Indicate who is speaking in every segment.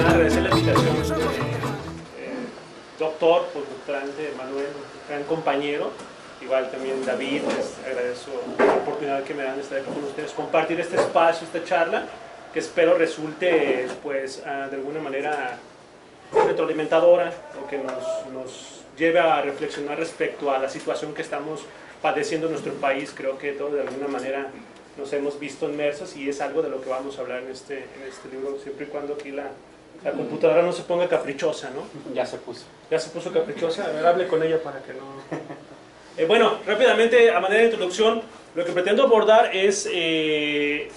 Speaker 1: Agradecer la invitación, doctor, pues, doctorante Manuel, gran compañero, igual también David, les agradezco la oportunidad que me dan de estar aquí con ustedes, compartir este espacio, esta charla, que espero resulte, pues, de alguna manera retroalimentadora, o que nos lleve a reflexionar respecto a la situación que estamos padeciendo en nuestro país. Creo que todos de alguna manera nos hemos visto inmersos y es algo de lo que vamos a hablar en este libro, siempre y cuando aquí la computadora no se ponga caprichosa, ¿no?
Speaker 2: Ya se puso.
Speaker 1: Ya se puso caprichosa. A ver, hable con ella para que no... bueno, rápidamente, a manera de introducción, lo que pretendo abordar es el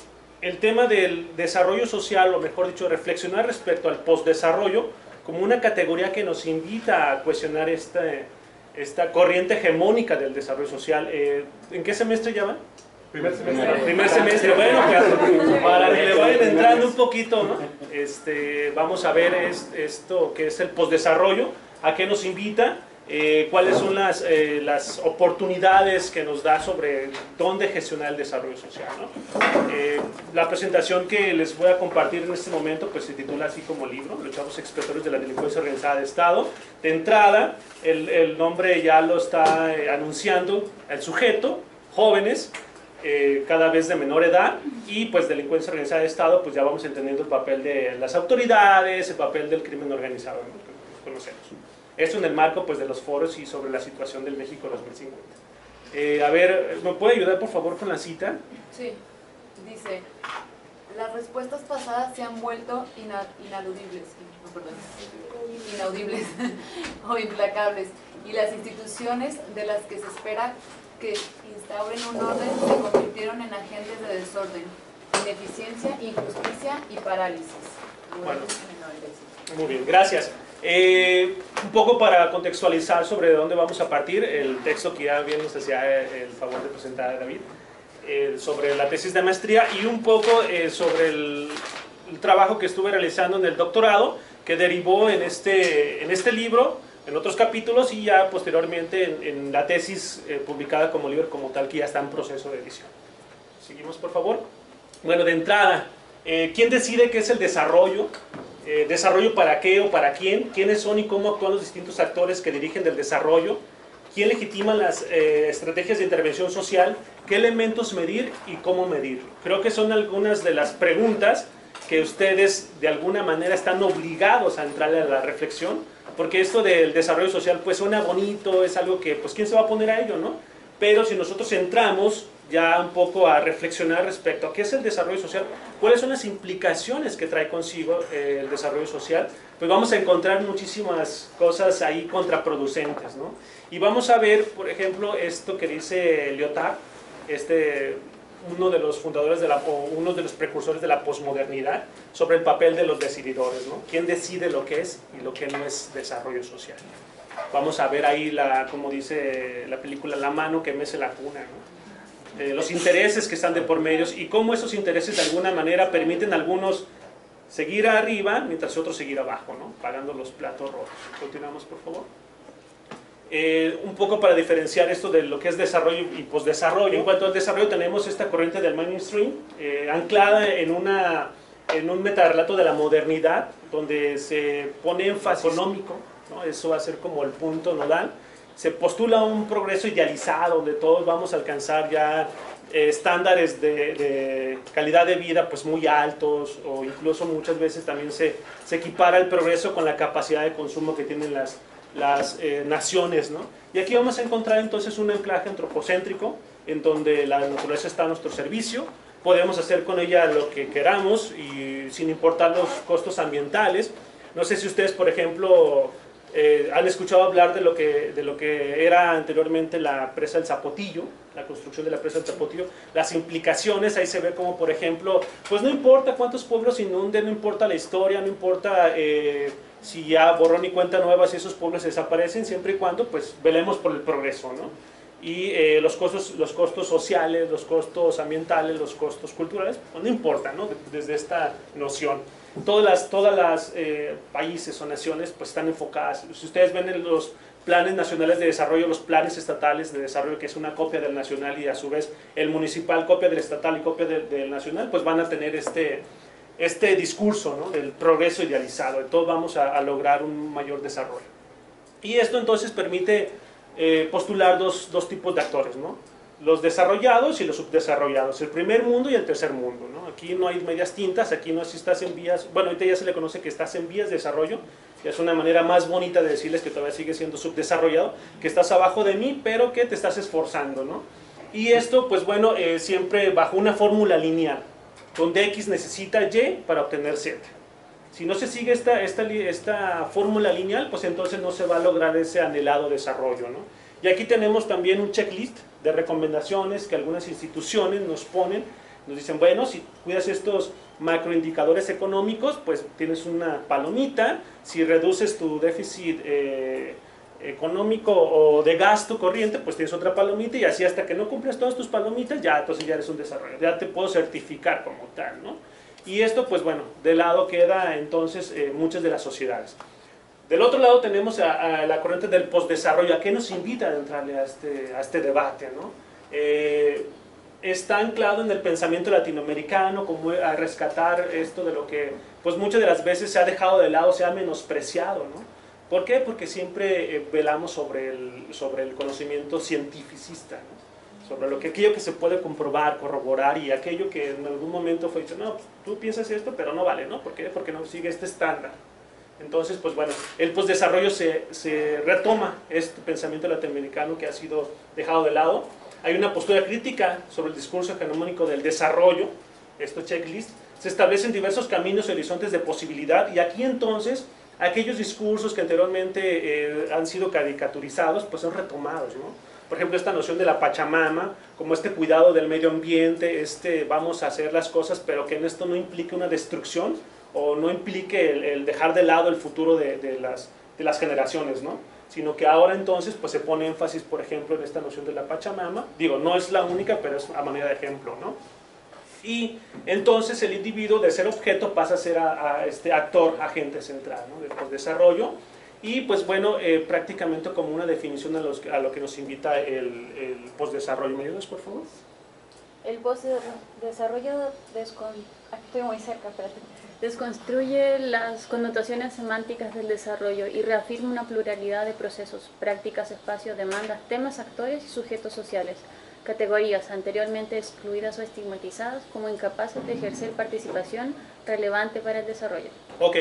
Speaker 1: tema del desarrollo social, o mejor dicho, reflexionar respecto al postdesarrollo, como una categoría que nos invita a cuestionar esta corriente hegemónica del desarrollo social. ¿En qué semestre ya van? Primer semestre. Bueno, pues, para que le vayan entrando un poquito, ¿no? Vamos a ver esto que es el postdesarrollo, a qué nos invita, cuáles son las oportunidades que nos da sobre dónde gestionar el desarrollo social, ¿no? La presentación que les voy a compartir en este momento pues se titula así como libro, Los chavos expiatorios de la delincuencia organizada de Estado. De entrada, el nombre ya lo está anunciando el sujeto, jóvenes, cada vez de menor edad, y pues delincuencia organizada de Estado, pues ya vamos entendiendo el papel de las autoridades, el papel del crimen organizado, ¿no? Que conocemos. Esto en el marco pues de los foros y sobre la situación del México 2050. A ver, ¿me puede ayudar por favor con la cita?
Speaker 3: Sí, dice: las respuestas pasadas se han vuelto inaudibles o implacables, y las instituciones de las que se espera que instauren un orden se convirtieron en agentes de desorden, ineficiencia, injusticia y parálisis.
Speaker 1: Bueno, muy bien, gracias. Un poco para contextualizar sobre dónde vamos a partir, el texto que ya bien nos hacía el favor de presentar a David, sobre la tesis de maestría, y un poco sobre el trabajo que estuve realizando en el doctorado, que derivó en este libro, en otros capítulos, y ya posteriormente en la tesis publicada como libro como tal, que ya está en proceso de edición. Seguimos, por favor. Bueno, de entrada, ¿quién decide qué es el desarrollo? ¿Desarrollo para qué o para quién? ¿Quiénes son y cómo actúan los distintos actores que dirigen del desarrollo? ¿Quién legitima las estrategias de intervención social? ¿Qué elementos medir y cómo medirlo? Creo que son algunas de las preguntas que ustedes de alguna manera están obligados a entrarle a la reflexión, porque esto del desarrollo social pues suena bonito, es algo que pues quién se va a poner a ello, ¿no? Pero si nosotros entramos ya un poco a reflexionar respecto a qué es el desarrollo social, cuáles son las implicaciones que trae consigo el desarrollo social, pues vamos a encontrar muchísimas cosas ahí contraproducentes, ¿no? Y vamos a ver, por ejemplo, esto que dice Lyotard, uno de los fundadores uno de los precursores de la posmodernidad, sobre el papel de los decididores, ¿no? ¿Quién decide lo que es y lo que no es desarrollo social? Vamos a ver ahí, como dice la película, la mano que mece la cuna, ¿no? Los intereses que están de por medio y cómo esos intereses de alguna manera permiten a algunos seguir arriba mientras otros seguir abajo, ¿no? Pagando los platos rotos. Continuamos, por favor. Un poco para diferenciar esto de lo que es desarrollo y posdesarrollo. En cuanto al desarrollo, tenemos esta corriente del mainstream anclada en un metarrelato de la modernidad, donde se pone énfasis económico, ¿no? Eso va a ser como el punto nodal. Se postula un progreso idealizado, donde todos vamos a alcanzar ya estándares de calidad de vida pues muy altos, o incluso muchas veces también se equipara el progreso con la capacidad de consumo que tienen las naciones, ¿no? Y aquí vamos a encontrar entonces un anclaje antropocéntrico, en donde la naturaleza está a nuestro servicio, podemos hacer con ella lo que queramos y sin importar los costos ambientales. No sé si ustedes, por ejemplo, han escuchado hablar de lo que era anteriormente la presa del Zapotillo, la construcción de la presa del Zapotillo, las implicaciones. Ahí se ve como, por ejemplo, pues no importa cuántos pueblos inunden, no importa la historia, no importa si ya borrón y cuenta nueva, si esos pueblos desaparecen, siempre y cuando pues velemos por el progreso, ¿no? Y los costos sociales, los costos ambientales, los costos culturales, pues no importa, ¿no? Desde esta noción. Todas las países o naciones pues están enfocadas. Si ustedes ven en los planes nacionales de desarrollo, los planes estatales de desarrollo, que es una copia del nacional y a su vez el municipal copia del estatal y copia del nacional, pues van a tener este discurso, ¿no?, del progreso idealizado, de todos vamos a lograr un mayor desarrollo. Y esto entonces permite postular dos tipos de actores, ¿no?, los desarrollados y los subdesarrollados, el primer mundo y el tercer mundo, ¿no? Aquí no hay medias tintas, aquí no es si estás en vías, bueno, ahorita ya se le conoce que estás en vías de desarrollo, que es una manera más bonita de decirles que todavía sigue siendo subdesarrollado, que estás abajo de mí, pero que te estás esforzando, ¿no? Y esto, pues bueno, siempre bajo una fórmula lineal, donde X necesita Y para obtener Z. Si no se sigue esta fórmula lineal, pues entonces no se va a lograr ese anhelado desarrollo, ¿no? Y aquí tenemos también un checklist de recomendaciones que algunas instituciones nos ponen, nos dicen, bueno, si cuidas estos macroindicadores económicos, pues tienes una palomita, si reduces tu déficit económico o de gasto corriente, pues tienes otra palomita, y así hasta que no cumples todas tus palomitas, ya entonces ya eres un desarrollo, ya te puedo certificar como tal, ¿no? Y esto, pues bueno, de lado queda entonces muchas de las sociedades. Del otro lado tenemos a la corriente del postdesarrollo. ¿A qué nos invita a entrarle a este debate, ¿no? Está anclado en el pensamiento latinoamericano, como a rescatar esto de lo que pues muchas de las veces se ha dejado de lado, se ha menospreciado, ¿no? ¿Por qué? Porque siempre velamos sobre el conocimiento cientificista, ¿no?, sobre aquello que se puede comprobar, corroborar, y aquello que en algún momento fue dicho, no, pues, tú piensas esto, pero no vale, ¿no? ¿Por qué? Porque no sigue este estándar. Entonces, pues bueno, el postdesarrollo se retoma este pensamiento latinoamericano que ha sido dejado de lado. Hay una postura crítica sobre el discurso hegemónico del desarrollo, esto checklist. Se establecen diversos caminos y horizontes de posibilidad, y aquí entonces aquellos discursos que anteriormente han sido caricaturizados, pues son retomados, ¿no? Por ejemplo, esta noción de la Pachamama, como este cuidado del medio ambiente, vamos a hacer las cosas, pero que en esto no implique una destrucción, o no implique el dejar de lado el futuro de las generaciones, ¿no? Sino que ahora entonces pues se pone énfasis, por ejemplo, en esta noción de la Pachamama. Digo, no es la única, pero es a manera de ejemplo, ¿no? Y entonces el individuo, de ser objeto, pasa a ser este actor, agente central, ¿no?, del desarrollo. Y pues bueno, prácticamente como una definición a lo que nos invita el postdesarrollo. ¿Me ayudas, por favor?
Speaker 2: El postdesarrollo estoy muy cerca, espérate. Desconstruye las connotaciones semánticas del desarrollo y reafirma una pluralidad de procesos, prácticas, espacios, demandas, temas, actores y sujetos sociales, categorías anteriormente excluidas o estigmatizadas como incapaces de ejercer participación relevante para el desarrollo.
Speaker 1: Ok,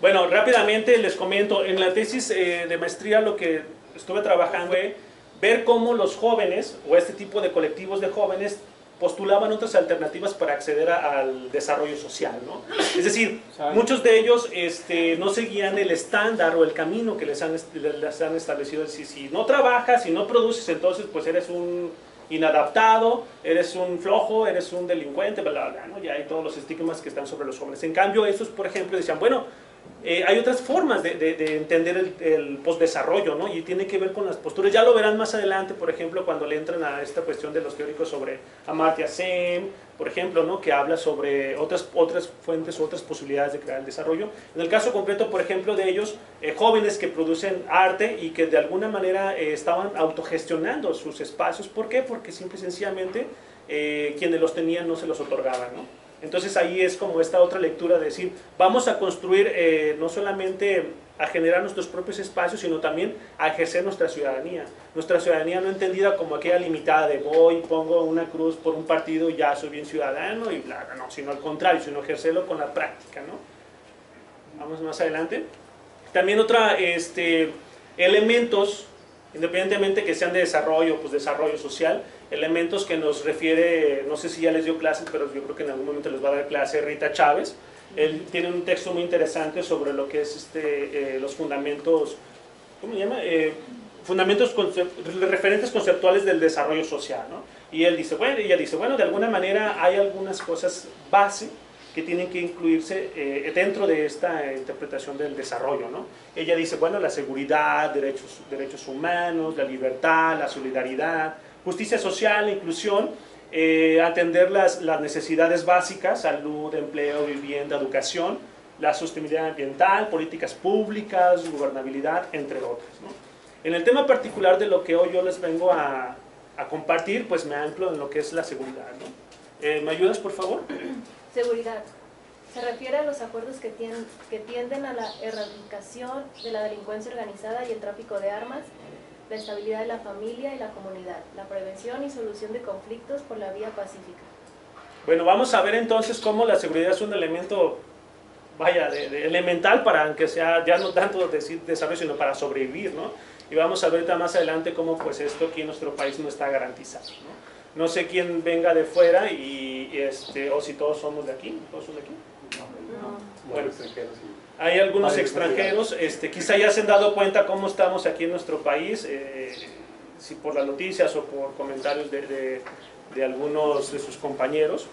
Speaker 1: bueno, rápidamente les comento, en la tesis de maestría lo que estuve trabajando fue ver cómo los jóvenes, o este tipo de colectivos de jóvenes, postulaban otras alternativas para acceder al desarrollo social, ¿no? Es decir, muchos de ellos no seguían el estándar o el camino que les han establecido. Si no trabajas, si no produces, entonces pues eres un inadaptado, eres un flojo, eres un delincuente, bla, bla, bla, ¿no? Ya hay todos los estigmas que están sobre los jóvenes. En cambio, estos, por ejemplo, decían, bueno, hay otras formas de entender el postdesarrollo, ¿no? Y tiene que ver con las posturas. Ya lo verán más adelante, por ejemplo, cuando le entran a esta cuestión de los teóricos sobre Amartya Sen, por ejemplo, ¿no?, que habla sobre otras fuentes o otras posibilidades de crear el desarrollo. En el caso concreto, por ejemplo, de ellos, jóvenes que producen arte y que de alguna manera estaban autogestionando sus espacios. ¿Por qué? Porque simple y sencillamente quienes los tenían no se los otorgaban, ¿no? Entonces ahí es como esta otra lectura de decir, vamos a construir no solamente a generar nuestros propios espacios, sino también a ejercer nuestra ciudadanía no entendida como aquella limitada de voy, pongo una cruz por un partido y ya soy bien ciudadano y bla, no, sino al contrario, sino ejercerlo con la práctica, ¿no? Vamos más adelante. También elementos, independientemente que sean de desarrollo, pues desarrollo social, elementos que nos refiere, no sé si ya les dio clases, pero yo creo que en algún momento les va a dar clase Rita Chávez. Él tiene un texto muy interesante sobre lo que es los fundamentos, ¿cómo se llama? Referentes conceptuales del desarrollo social, ¿no? Y él dice, bueno, ella dice, bueno, de alguna manera hay algunas cosas base que tienen que incluirse dentro de esta interpretación del desarrollo, ¿no? Ella dice, bueno, la seguridad, derechos humanos, la libertad, la solidaridad, justicia social, inclusión, atender las necesidades básicas, salud, empleo, vivienda, educación, la sostenibilidad ambiental, políticas públicas, gobernabilidad, entre otras, ¿no? En el tema particular de lo que hoy yo les vengo a compartir, pues me anclo en lo que es la seguridad, ¿no? ¿Me ayudas, por favor?
Speaker 4: Seguridad. Se refiere a los acuerdos que tienden a la erradicación de la delincuencia organizada y el tráfico de armas, la estabilidad de la familia y la comunidad, la prevención y solución de conflictos por la vía pacífica.
Speaker 1: Bueno, vamos a ver entonces cómo la seguridad es un elemento, vaya, elemental para, aunque sea ya no tanto decir desarrollo, sino para sobrevivir, ¿no? Y vamos a ver más adelante cómo pues esto aquí en nuestro país no está garantizado, ¿no? No sé quién venga de fuera o si todos somos de aquí, ¿todos son de aquí?
Speaker 4: No.
Speaker 1: Bueno, hay algunos extranjeros, quizá ya se han dado cuenta cómo estamos aquí en nuestro país, si por las noticias o por comentarios de algunos de sus compañeros,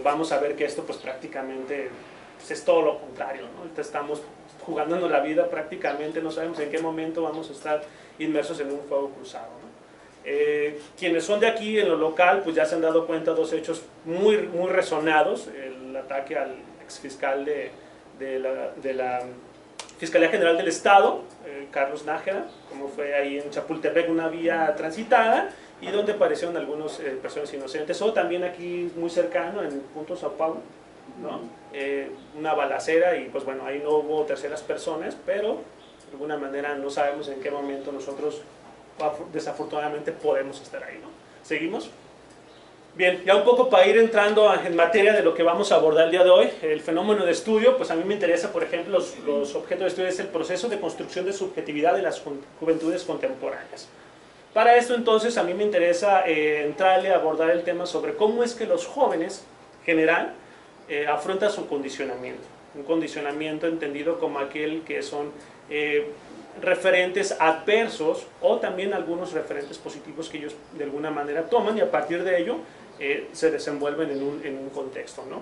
Speaker 1: vamos a ver que esto pues prácticamente pues, es todo lo contrario, ¿no? Ahorita estamos jugándonos la vida prácticamente, no sabemos en qué momento vamos a estar inmersos en un fuego cruzado, ¿no? Quienes son de aquí en lo local pues ya se han dado cuenta dos hechos muy resonados, el ataque al exfiscal de la Fiscalía General del Estado, Carlos Nájera, como fue ahí en Chapultepec, una vía transitada y donde aparecieron algunas personas inocentes, o también aquí muy cercano en el punto Sao Paulo, ¿no? Una balacera y pues bueno, ahí no hubo terceras personas, pero de alguna manera no sabemos en qué momento nosotros desafortunadamente podemos estar ahí, ¿no? ¿Seguimos? Bien, ya un poco para ir entrando en materia de lo que vamos a abordar el día de hoy, el fenómeno de estudio, pues a mí me interesa, por ejemplo, los objetos de estudio es el proceso de construcción de subjetividad de las juventudes contemporáneas. Para esto entonces a mí me interesa entrarle a abordar el tema sobre cómo es que los jóvenes en general afrontan su condicionamiento, un condicionamiento entendido como aquel que son referentes adversos o también algunos referentes positivos que ellos de alguna manera toman y a partir de ello se desenvuelven en un contexto, ¿no?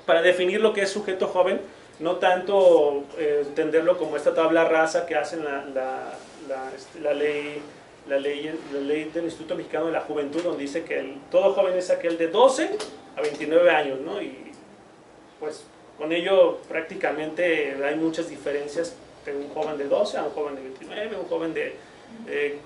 Speaker 1: Para definir lo que es sujeto joven, no tanto entenderlo como esta tabla rasa que hacen la ley del Instituto Mexicano de la Juventud, donde dice que todo joven es aquel de 12 a 29 años, ¿no? Y pues con ello prácticamente hay muchas diferencias de un joven de 12 a un joven de 29, un joven de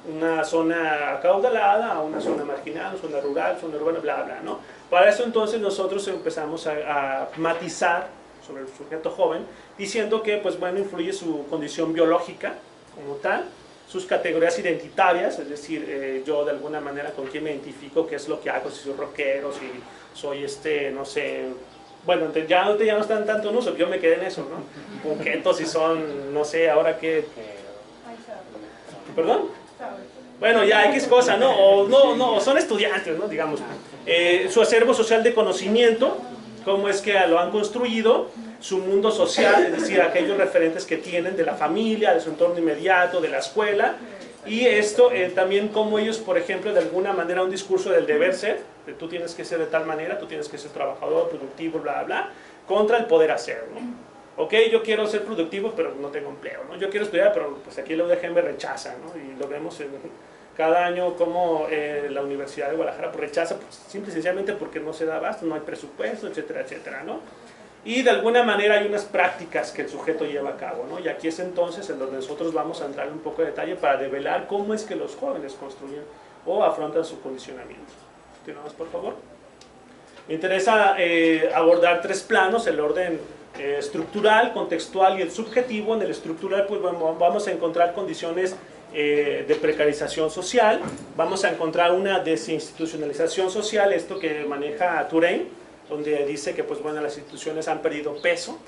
Speaker 1: una zona acaudalada a una zona marginal, una zona rural, zona urbana, bla, bla, ¿no? Para eso entonces nosotros empezamos a matizar sobre el sujeto joven, diciendo que, pues bueno, influye su condición biológica como tal, sus categorías identitarias, es decir, yo de alguna manera con quién me identifico, qué es lo que hago, si soy rockero, si soy no sé, bueno, ya no están tanto en uso, yo me quedé en eso, ¿no? Punquetos si son, no sé, ahora qué... ¿Perdón? Bueno, ya X cosa, ¿no? O son estudiantes, ¿no? Digamos. Su acervo social de conocimiento, cómo es que lo han construido, su mundo social, es decir, aquellos referentes que tienen de la familia, de su entorno inmediato, de la escuela, y esto también como ellos, por ejemplo, de alguna manera un discurso del deber ser, de tú tienes que ser de tal manera, tú tienes que ser trabajador, productivo, bla, bla, contra el poder hacer, ¿no? Ok, yo quiero ser productivo, pero no tengo empleo, ¿no? Yo quiero estudiar, pero pues aquí la UDG me rechaza, ¿no? Y lo vemos cada año como la Universidad de Guadalajara pues, rechaza, pues, simple y sencillamente porque no se da abasto, no hay presupuesto, etcétera, etcétera, ¿no? Y de alguna manera hay unas prácticas que el sujeto lleva a cabo, ¿no? Y aquí es entonces en donde nosotros vamos a entrar en un poco de detalle para develar cómo es que los jóvenes construyen o afrontan su condicionamiento. Continuamos, por favor. Me interesa abordar tres planos, el orden estructural, contextual y el subjetivo. En el estructural pues vamos a encontrar condiciones de precarización social, vamos a encontrar una desinstitucionalización social, esto que maneja Touraine, donde dice que pues, bueno, las instituciones han perdido peso,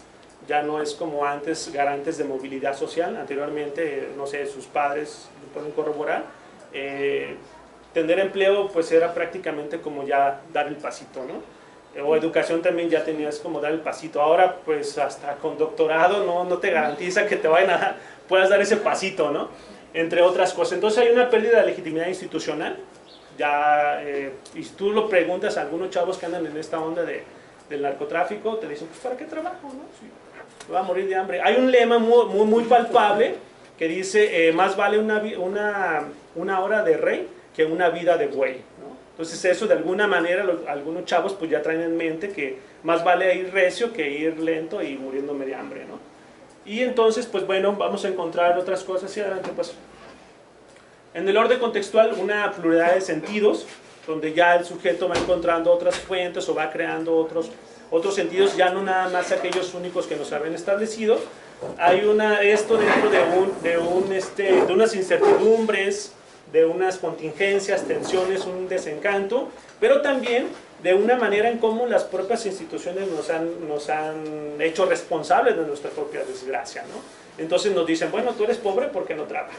Speaker 1: ya no es como antes garantes de movilidad social, anteriormente, no sé, sus padres lo pueden corroborar, tener empleo pues era prácticamente como ya dar el pasito, ¿no? O educación también ya tenías como dar el pasito, ahora pues hasta con doctorado no te garantiza que te puedas dar ese pasito, ¿no? Entre otras cosas, entonces hay una pérdida de legitimidad institucional, ya, y si tú lo preguntas a algunos chavos que andan en esta onda del narcotráfico, te dicen, pues ¿para qué trabajo? ¿No? Sí, me va a morir de hambre. Hay un lema muy palpable que dice, más vale una hora de rey que una vida de buey, ¿no? Entonces eso de alguna manera algunos chavos pues ya traen en mente que más vale ir recio que ir lento y muriéndome de hambre, ¿no? Y entonces pues bueno, vamos a encontrar otras cosas. Sí, adelante pues. En el orden contextual, una pluralidad de sentidos, donde ya el sujeto va encontrando otras fuentes o va creando otros sentidos, ya no nada más aquellos únicos que nos habían establecido. Hay esto dentro de unas incertidumbres, de unas contingencias, tensiones, un desencanto, pero también de una manera en cómo las propias instituciones nos han hecho responsables de nuestra propia desgracia, ¿no? Entonces nos dicen, bueno, tú eres pobre porque no trabajas,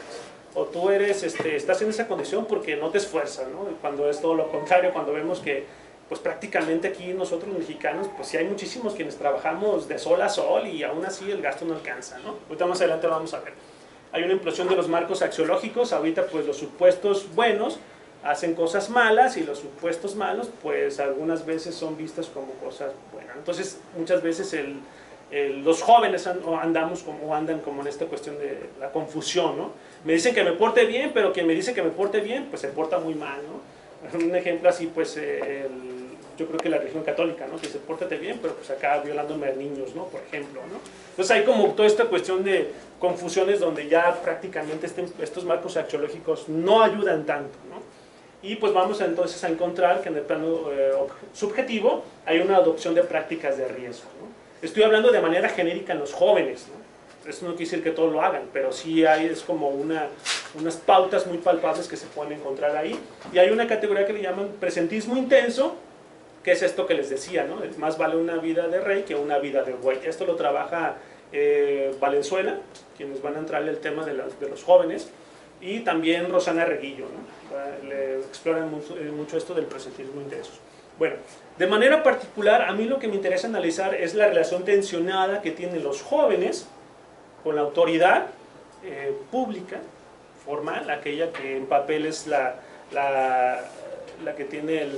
Speaker 1: o tú estás en esa condición porque no te esfuerzas, ¿no? Cuando es todo lo contrario, cuando vemos que pues prácticamente aquí nosotros los mexicanos, pues sí hay muchísimos quienes trabajamos de sol a sol y aún así el gasto no alcanza, ¿no? Ahorita más adelante lo vamos a ver. Hay una implosión de los marcos axiológicos. Ahorita pues los supuestos buenos hacen cosas malas y los supuestos malos pues algunas veces son vistas como cosas buenas. Entonces muchas veces los jóvenes andan como en esta cuestión de la confusión, ¿no? Me dicen que me porte bien, pero quien me dice que me porte bien pues se porta muy mal, ¿no? Un ejemplo así pues yo creo que la religión católica, ¿no? Que dice, pórtate bien, pero pues acá violándome a niños, ¿no? Por ejemplo, ¿no? Entonces hay como toda esta cuestión de confusiones donde ya prácticamente estos marcos axiológicos no ayudan tanto, ¿no? Y pues vamos entonces a encontrar que en el plano subjetivo hay una adopción de prácticas de riesgo, ¿no? Estoy hablando de manera genérica en los jóvenes, ¿no? Eso no quiere decir que todos lo hagan, pero sí es como unas pautas muy palpables que se pueden encontrar ahí. Y hay una categoría que le llaman presentismo intenso, que es esto que les decía, ¿no? Más vale una vida de rey que una vida de buey. Esto lo trabaja Valenzuela, quienes van a entrarle el tema de los jóvenes, y también Rosana Reguillo, ¿no? Le exploran mucho esto del presentismo intenso. Bueno, de manera particular, a mí lo que me interesa analizar es la relación tensionada que tienen los jóvenes con la autoridad pública, formal, aquella que en papel es la que tiene el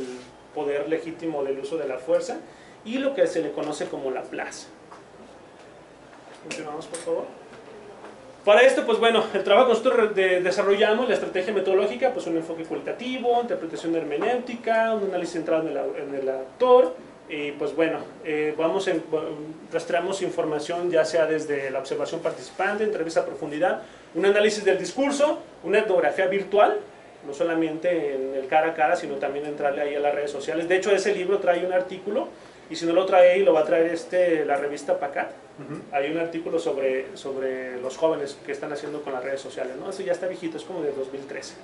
Speaker 1: poder legítimo del uso de la fuerza, y lo que se le conoce como la plaza. Continuamos, por favor. Para esto, pues bueno, el trabajo que nosotros desarrollamos, la estrategia metodológica, pues un enfoque cualitativo, interpretación hermenéutica, un análisis centrado en el autor, y pues bueno, rastreamos información ya sea desde la observación participante, entrevista a profundidad, un análisis del discurso, una etnografía virtual, no solamente en el cara a cara, sino también entrarle ahí a las redes sociales. De hecho, ese libro trae un artículo, y si no lo trae ahí, lo va a traer la revista PACAT. Hay un artículo sobre los jóvenes que están haciendo con las redes sociales, ¿no? Eso ya está viejito, es como de 2013.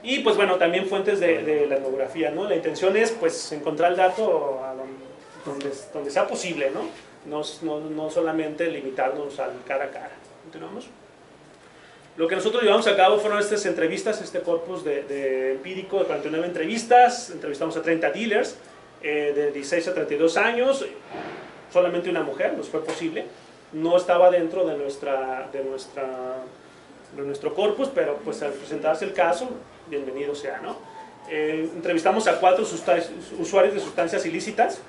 Speaker 1: Y pues bueno, también fuentes de la etnografía, ¿no? La intención es pues encontrar el dato donde sea posible, ¿no? No solamente limitarnos al cara a cara. ¿Continuamos? Lo que nosotros llevamos a cabo fueron estas entrevistas, este corpus de empírico de 49 entrevistas. Entrevistamos a 30 dealers de 16 a 32 años, solamente una mujer, nos fue posible. No estaba dentro de nuestro corpus, pero pues al presentarse el caso, bienvenido sea, ¿no? Entrevistamos a 4 usuarios de sustancias ilícitas.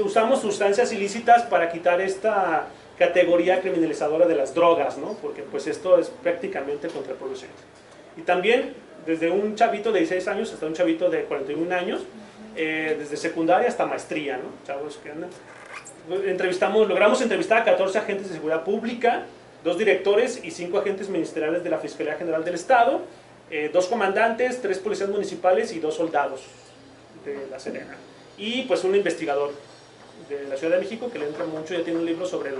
Speaker 1: Usamos sustancias ilícitas para quitar esta categoría criminalizadora de las drogas, ¿no? Porque pues esto es prácticamente contraproducente. Y también desde un chavito de 16 años hasta un chavito de 41 años, desde secundaria hasta maestría, ¿no? Chavos que andan. Logramos entrevistar a 14 agentes de seguridad pública, 2 directores y 5 agentes ministeriales de la Fiscalía General del Estado, 2 comandantes, 3 policías municipales y 2 soldados de la Serena. Y pues un investigador de la Ciudad de México que le entra mucho, ya tiene un libro sobre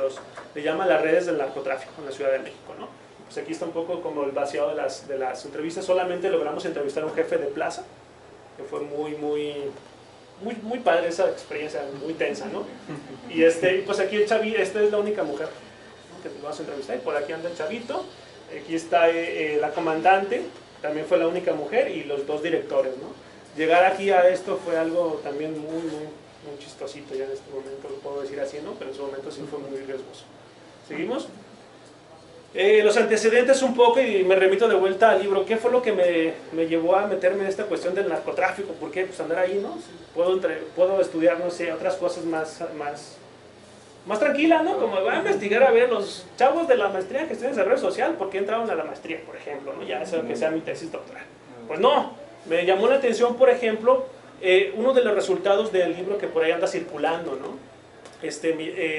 Speaker 1: le llama las redes del narcotráfico en la Ciudad de México, ¿no? Pues aquí está un poco como el vaciado de las entrevistas. Solamente logramos entrevistar a un jefe de plaza, que fue muy padre esa experiencia, muy tensa, ¿no? Y pues aquí el chavito, esta es la única mujer, ¿no? Que te vas a entrevistar, y por aquí anda el chavito, aquí está la comandante, también fue la única mujer, y los 2 directores, ¿no? Llegar aquí a esto fue algo también muy chistosito, ya en este momento lo puedo decir así, ¿no? Pero en su momento sí fue muy riesgoso. ¿Seguimos? Los antecedentes un poco, y me remito de vuelta al libro. ¿Qué fue lo que me llevó a meterme en esta cuestión del narcotráfico? ¿Por qué? Pues andar ahí, ¿no? Puedo estudiar, no sé, otras cosas más tranquilas, ¿no? Como voy a investigar a ver los chavos de la maestría que estudian desarrollo social, ¿por qué entraron a la maestría, por ejemplo, ¿no? Ya eso que sea mi tesis doctoral. Pues no, me llamó la atención, por ejemplo, uno de los resultados del libro que por ahí anda circulando, ¿no?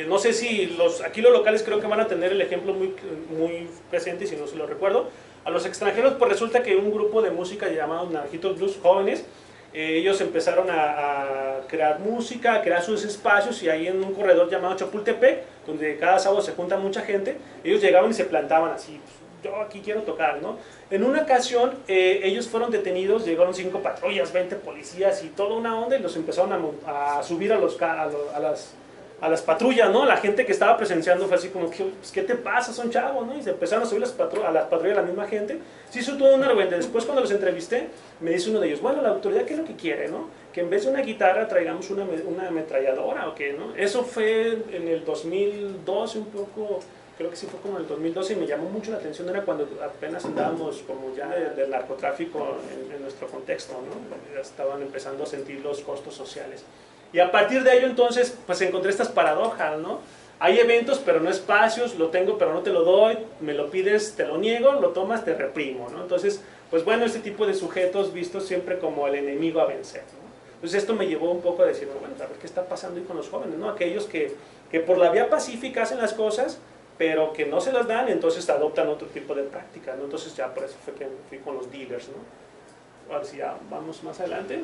Speaker 1: No sé si aquí los locales creo que van a tener el ejemplo muy presente, y si no se lo recuerdo. A los extranjeros, pues resulta que un grupo de música llamado Naranjitos Blues Jóvenes, ellos empezaron a crear música, a crear sus espacios, y ahí en un corredor llamado Chapultepec, donde cada sábado se junta mucha gente, ellos llegaban y se plantaban así, pues, yo aquí quiero tocar, ¿no? En una ocasión ellos fueron detenidos, llegaron 5 patrullas, 20 policías y toda una onda, y los empezaron a subir a las patrullas, ¿no? La gente que estaba presenciando fue así como, pues, ¿qué te pasa? Son chavos, ¿no? Y se empezaron a subir a las patrullas la misma gente. Se hizo todo un argüente. Después, cuando los entrevisté, me dice uno de ellos, bueno, la autoridad, ¿qué es lo que quiere, no? Que en vez de una guitarra traigamos una ametralladora, ¿o qué, no? Eso fue en el 2012, un poco, creo que sí fue como en el 2012, y me llamó mucho la atención. Era cuando apenas andábamos como ya del narcotráfico en nuestro contexto, ¿no? Ya estaban empezando a sentir los costos sociales. Y a partir de ello, entonces, pues encontré estas paradojas, ¿no? Hay eventos, pero no espacios, lo tengo, pero no te lo doy, me lo pides, te lo niego, lo tomas, te reprimo, ¿no? Entonces, pues bueno, este tipo de sujetos vistos siempre como el enemigo a vencer, ¿no? Entonces esto me llevó un poco a decir, bueno, a ver qué está pasando ahí con los jóvenes, ¿no? Aquellos que por la vía pacífica hacen las cosas, pero que no se las dan, entonces adoptan otro tipo de prácticas, ¿no? Entonces ya por eso fue que fui con los dealers, ¿no? Ahora sí, ya vamos más adelante.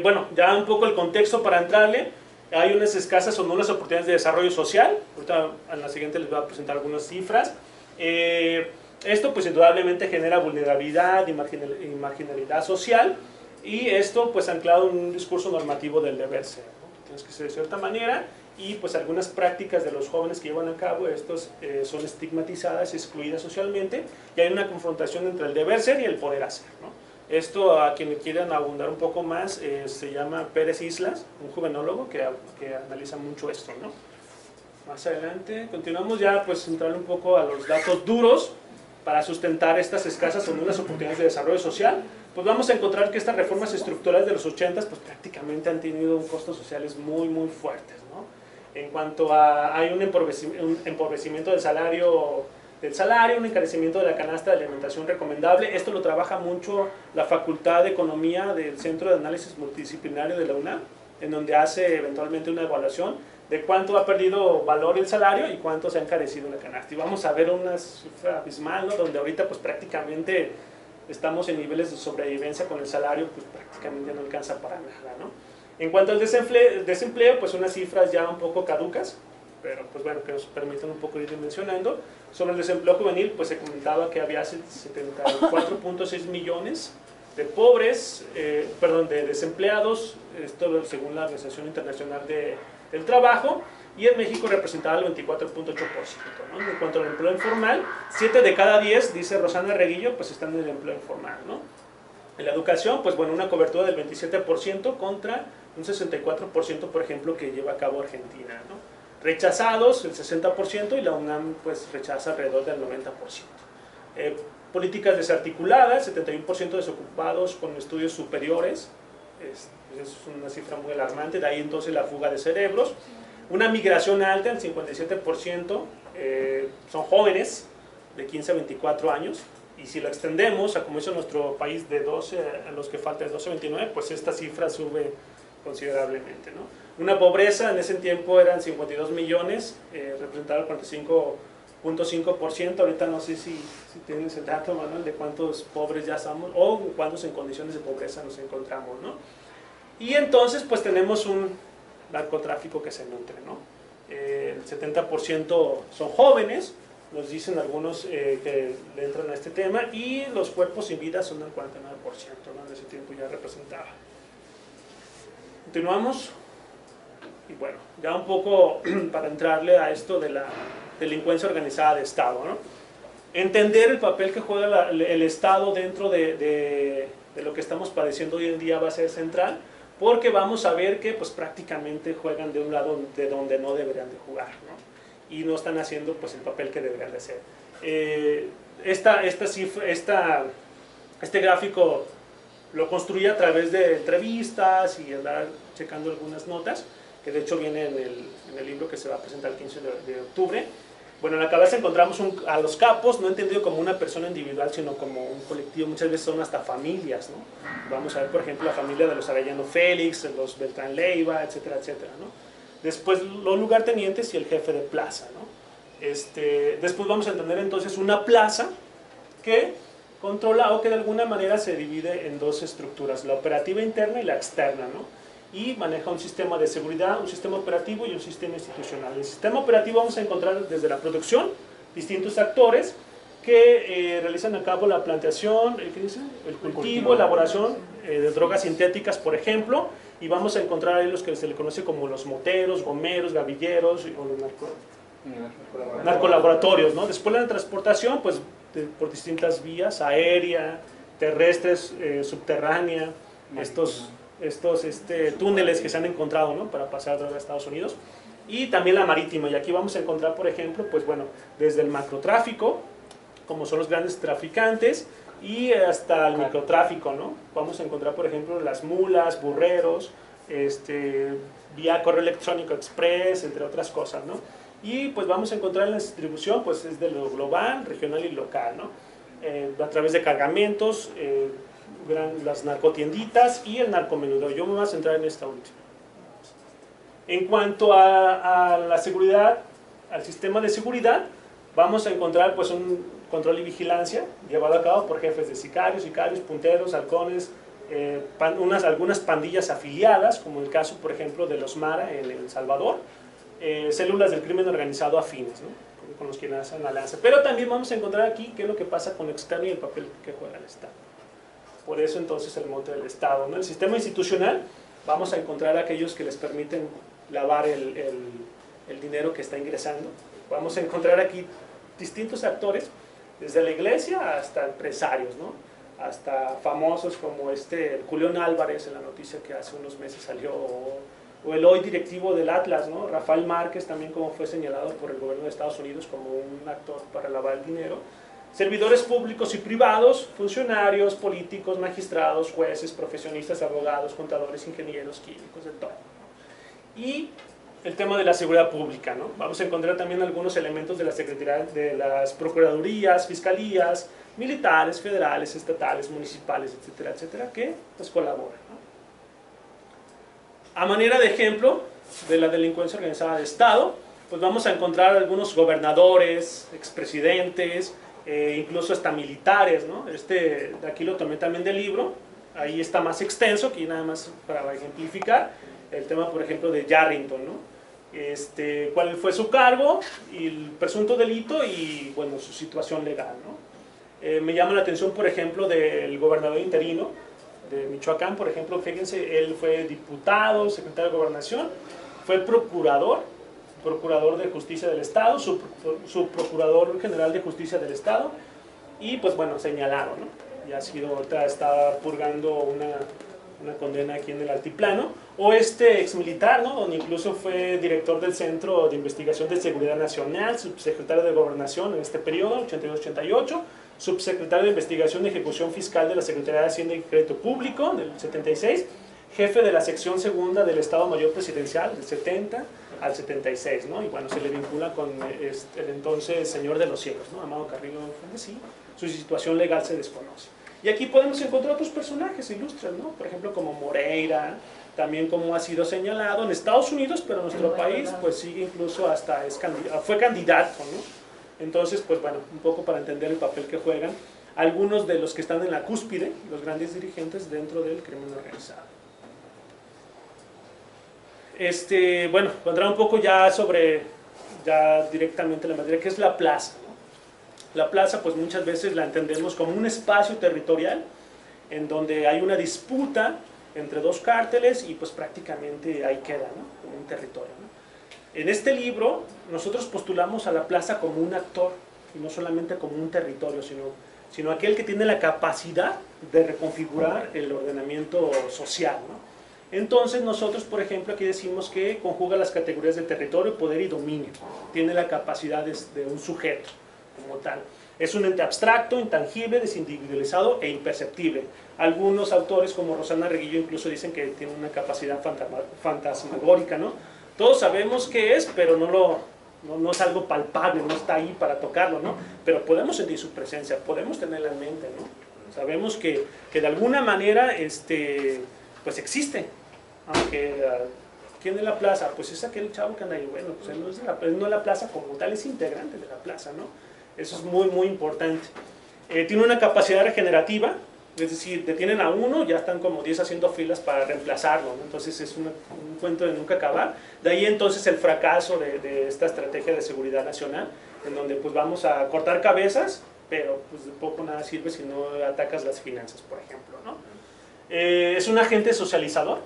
Speaker 1: Bueno, ya un poco el contexto para entrarle. Hay unas escasas o nulas oportunidades de desarrollo social. Ahorita en la siguiente les voy a presentar algunas cifras. Esto pues indudablemente genera vulnerabilidad y marginalidad social, y esto pues anclado en un discurso normativo del deber ser, ¿no? Tienes que ser de cierta manera, y pues algunas prácticas de los jóvenes que llevan a cabo estos son estigmatizadas y excluidas socialmente, y hay una confrontación entre el deber ser y el poder hacer, ¿no? Esto, a quienes quieran abundar un poco más, se llama Pérez Islas, un jovenólogo que analiza mucho esto, ¿no? Más adelante, continuamos ya, pues entrar un poco a los datos duros para sustentar estas escasas o nulas oportunidades de desarrollo social. Pues vamos a encontrar que estas reformas estructurales de los 80s pues prácticamente han tenido costos sociales muy fuertes, ¿no? En cuanto a, hay un empobrecimiento del salario, un encarecimiento de la canasta de alimentación recomendable. Esto lo trabaja mucho la Facultad de Economía del Centro de Análisis Multidisciplinario de la UNAM, en donde hace eventualmente una evaluación de cuánto ha perdido valor el salario y cuánto se ha encarecido la canasta. Y vamos a ver una cifra abismal, ¿no? Donde ahorita pues prácticamente estamos en niveles de sobrevivencia con el salario, pues prácticamente no alcanza para nada, ¿no? En cuanto al desempleo, pues unas cifras ya un poco caducas, pero pues bueno, que nos permiten un poco ir dimensionando. Sobre el desempleo juvenil, pues se comentaba que había 74.6 millones de pobres, de desempleados, esto según la Organización Internacional del Trabajo, y en México representaba el 24.8%, ¿no? En cuanto al empleo informal, 7 de cada 10, dice Rosana Reguillo, pues están en el empleo informal, ¿no? En la educación, pues bueno, una cobertura del 27% contra un 64%, por ejemplo, que lleva a cabo Argentina, ¿no? Rechazados, el 60%, y la UNAM pues rechaza alrededor del 90%. Políticas desarticuladas, 71% desocupados con estudios superiores, es una cifra muy alarmante, de ahí entonces la fuga de cerebros. Una migración alta, el 57%, son jóvenes de 15 a 24 años, y si lo extendemos a como hizo nuestro país de 12, a los que faltan 12 a 29, pues esta cifra sube considerablemente, ¿no? Una pobreza, en ese tiempo eran 52 millones, representaba el 45.5%, ahorita no sé si tienes el dato, Manuel, de cuántos pobres ya somos, o cuántos en condiciones de pobreza nos encontramos, ¿no? Y entonces pues tenemos un narcotráfico que se nutre, ¿no? El 70% son jóvenes, nos dicen algunos que le entran a este tema, y los cuerpos sin vida son el 49%, ¿no? En ese tiempo ya representaba. Continuamos. Y bueno, ya un poco para entrarle a esto de la delincuencia organizada de Estado, ¿no? Entender el papel que juega el Estado dentro de lo que estamos padeciendo hoy en día va a ser central, porque vamos a ver que pues prácticamente juegan de un lado de donde no deberían de jugar, ¿no? Y no están haciendo pues el papel que deberían de hacer. Este gráfico lo construye a través de entrevistas y andar checando algunas notas, que de hecho viene en el libro que se va a presentar el 15 de octubre. Bueno, en la cabeza encontramos a los capos, no entendido como una persona individual, sino como un colectivo. Muchas veces son hasta familias, ¿no? Vamos a ver, por ejemplo, la familia de los Arellano Félix, los Beltrán Leiva, etcétera, etcétera, ¿no? Después los lugartenientes y el jefe de plaza, ¿no? Después vamos a entender entonces una plaza, que controla o que de alguna manera se divide en dos estructuras, la operativa interna y la externa, ¿no? Y maneja un sistema de seguridad, un sistema operativo y un sistema institucional. En el sistema operativo vamos a encontrar desde la producción distintos actores que realizan a cabo la plantación, el cultivo, elaboración de drogas sintéticas, por ejemplo, y vamos a encontrar ahí los que se le conoce como los moteros, gomeros, gavilleros o los narcolaboratorios, ¿no? Después la transportación, pues por distintas vías, aérea, terrestres, subterránea, estos túneles que se han encontrado, ¿no? Para pasar droga a Estados Unidos, y también la marítima, y aquí vamos a encontrar, por ejemplo, pues bueno, desde el macrotráfico, como son los grandes traficantes, y hasta el microtráfico, ¿no? Vamos a encontrar, por ejemplo, las mulas, burreros, vía correo electrónico express, entre otras cosas, ¿no? Y pues vamos a encontrar en la distribución, pues es de lo global, regional y local, ¿no? A través de cargamentos, las narcotienditas y el narcomenudeo. Yo me voy a centrar en esta última. En cuanto a la seguridad, al sistema de seguridad, vamos a encontrar pues un control y vigilancia llevado a cabo por jefes de sicarios, punteros, halcones, algunas pandillas afiliadas, como el caso, por ejemplo, de los Mara en El Salvador, células del crimen organizado afines, ¿no? Con los que hacen alianza. Pero también vamos a encontrar aquí qué es lo que pasa con lo externo y el papel que juega el Estado. Por eso entonces el mote del Estado, ¿no? El sistema institucional, vamos a encontrar aquellos que les permiten lavar el dinero que está ingresando. Vamos a encontrar aquí distintos actores, desde la iglesia hasta empresarios, ¿no? Hasta famosos como Julián Álvarez, en la noticia que hace unos meses salió, o el hoy directivo del Atlas, ¿no? Rafael Márquez, también como fue señalado por el gobierno de Estados Unidos como un actor para lavar el dinero. Servidores públicos y privados, funcionarios, políticos, magistrados, jueces, profesionistas, abogados, contadores, ingenieros, químicos, de todo. Y el tema de la seguridad pública, ¿no? Vamos a encontrar también algunos elementos de la Secretaría, de las procuradurías, fiscalías, militares, federales, estatales, municipales, etcétera, etcétera, que pues colaboran, ¿no? A manera de ejemplo de la delincuencia organizada de Estado, pues vamos a encontrar algunos gobernadores, expresidentes, incluso hasta militares, ¿no? De aquí lo tomé también del libro, ahí está más extenso, aquí nada más para ejemplificar el tema, por ejemplo, de Yarrington, ¿no? Cuál fue su cargo, y el presunto delito y, bueno, su situación legal, ¿no? Me llama la atención, por ejemplo, del gobernador interino de Michoacán, por ejemplo, fíjense, él fue diputado, secretario de Gobernación, fue procurador de Justicia del Estado, su procurador general de Justicia del Estado, y pues bueno, señalado, ¿no? Y ha sido, ahorita está purgando una condena aquí en el Altiplano, o ex militar, ¿no? Donde incluso fue director del Centro de Investigación de Seguridad Nacional, subsecretario de Gobernación en este periodo, 82-88, subsecretario de Investigación y Ejecución Fiscal de la Secretaría de Hacienda y Crédito Público del 76, jefe de la sección segunda del Estado Mayor Presidencial del 70 al 76, ¿no? Y bueno, se le vincula con el entonces Señor de los Cielos, ¿no? Amado Carrillo Fuentes, sí, su situación legal se desconoce. Y aquí podemos encontrar otros personajes ilustres, ¿no? Por ejemplo, como Moreira, también como ha sido señalado en Estados Unidos, pero en nuestro país pues sigue incluso hasta, fue candidato, ¿no? Entonces, pues bueno, un poco para entender el papel que juegan algunos de los que están en la cúspide, los grandes dirigentes dentro del crimen organizado. Bueno, encontrar un poco ya sobre, ya directamente la materia, que es la plaza, ¿no? La plaza, pues muchas veces la entendemos como un espacio territorial en donde hay una disputa entre dos cárteles y pues prácticamente ahí queda, ¿no? Como un territorio, ¿no? En este libro nosotros postulamos a la plaza como un actor y no solamente como un territorio, sino aquel que tiene la capacidad de reconfigurar el ordenamiento social, ¿no? Entonces nosotros, por ejemplo, aquí decimos que conjuga las categorías de territorio, poder y dominio. Tiene la capacidad de un sujeto como tal. Es un ente abstracto, intangible, desindividualizado e imperceptible. Algunos autores como Rosana Reguillo incluso dicen que tiene una capacidad fantasmagórica, ¿no? Todos sabemos qué es, pero no es algo palpable, no está ahí para tocarlo, ¿no? Pero podemos sentir su presencia, podemos tenerla en mente, ¿no? Sabemos que de alguna manera pues existe, aunque ¿quién es la plaza? Pues es aquel chavo que anda ahí, bueno, pues él no es la plaza como tal, es integrante de la plaza, ¿no? Eso es muy, muy importante. Tiene una capacidad regenerativa, es decir, detienen a uno, ya están como 10 haciendo filas para reemplazarlo, ¿no? Entonces es un cuento de nunca acabar. De ahí entonces el fracaso de esta estrategia de seguridad nacional, en donde pues vamos a cortar cabezas, pero pues de poco nada sirve si no atacas las finanzas, por ejemplo, ¿no? Es un agente socializador.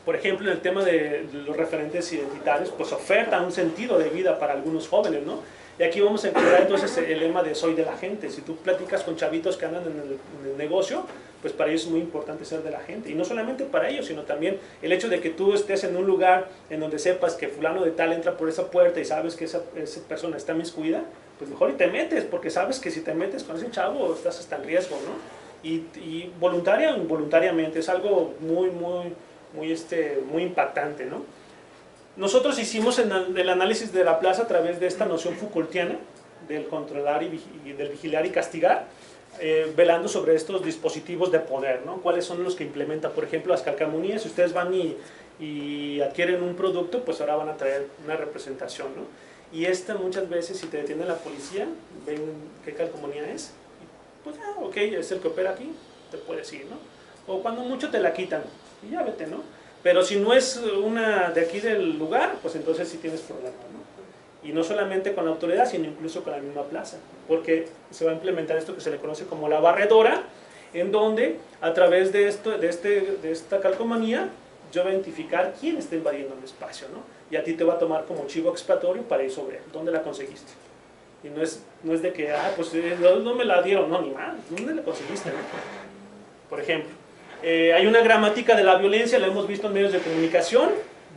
Speaker 1: Por ejemplo, en el tema de los referentes identitarios, pues oferta un sentido de vida para algunos jóvenes, ¿no? Y aquí vamos a encontrar entonces el lema de soy de la gente. Si tú platicas con chavitos que andan en el negocio, pues para ellos es muy importante ser de la gente. Y no solamente para ellos, sino también el hecho de que tú estés en un lugar en donde sepas que fulano de tal entra por esa puerta y sabes que esa persona está miscuida, pues mejor y te metes, porque sabes que si te metes con ese chavo estás hasta en riesgo, ¿no? Y voluntaria o involuntariamente, es algo muy impactante, ¿no? Nosotros hicimos el análisis de la plaza a través de esta noción Foucaultiana del controlar y del vigilar y castigar, velando sobre estos dispositivos de poder, ¿no? ¿Cuáles son los que implementa? Por ejemplo, las calcamonías. Si ustedes van y adquieren un producto, pues ahora van a traer una representación, ¿no? Y esta muchas veces, si te detiene la policía, ven qué calcamonía es, y pues ok, es el que opera aquí, te puedes ir, ¿no? O cuando mucho te la quitan, y ya vete, ¿no? Pero si no es una de aquí del lugar, pues entonces sí tienes problemas, ¿no? Y no solamente con la autoridad, sino incluso con la misma plaza, porque se va a implementar esto que se le conoce como la barredora, en donde a través de esta calcomanía yo voy a identificar quién está invadiendo mi espacio, ¿no? Y a ti te va a tomar como chivo expiatorio para ir sobre él. ¿Dónde la conseguiste? Y no es de que, pues no me la dieron, no, ni más, ¿dónde la conseguiste, no? Por ejemplo, hay una gramática de la violencia, la hemos visto en medios de comunicación,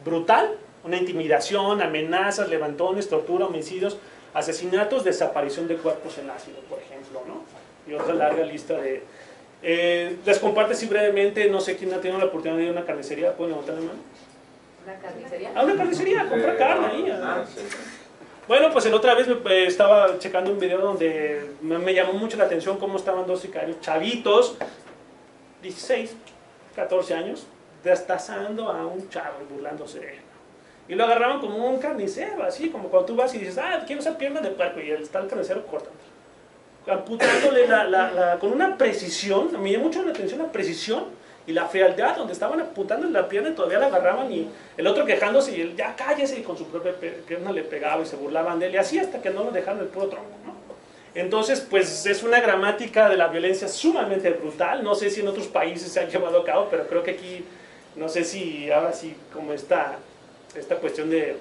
Speaker 1: brutal, una intimidación, amenazas, levantones, tortura, homicidios, asesinatos, desaparición de cuerpos en ácido, por ejemplo, ¿no? Y otra larga lista de... les comparto así brevemente, no sé quién ha tenido la oportunidad de ir a una carnicería, ¿pueden levantar la mano?
Speaker 3: ¿Una carnicería?
Speaker 1: A una carnicería, a comprar carne ahí. Sí. Bueno, pues la otra vez estaba checando un video donde me llamó mucho la atención cómo estaban dos sicarios, chavitos, 16, 14 años, destazando a un chavo y burlándose de él. Y lo agarraban como un carnicero, así como cuando tú vas y dices, quiero esa pierna de puerco, y está el carnicero cortando. Amputándole con una precisión, me llamó mucho la atención la precisión y la frialdad, donde estaban apuntando la pierna y todavía la agarraban, y el otro quejándose y él, ya cállese, y con su propia pierna le pegaba y se burlaban de él, y así hasta que no lo dejaron el puro tronco, ¿no? Entonces, pues es una gramática de la violencia sumamente brutal. No sé si en otros países se han llevado a cabo, pero creo que aquí, no sé si ahora sí, como esta cuestión de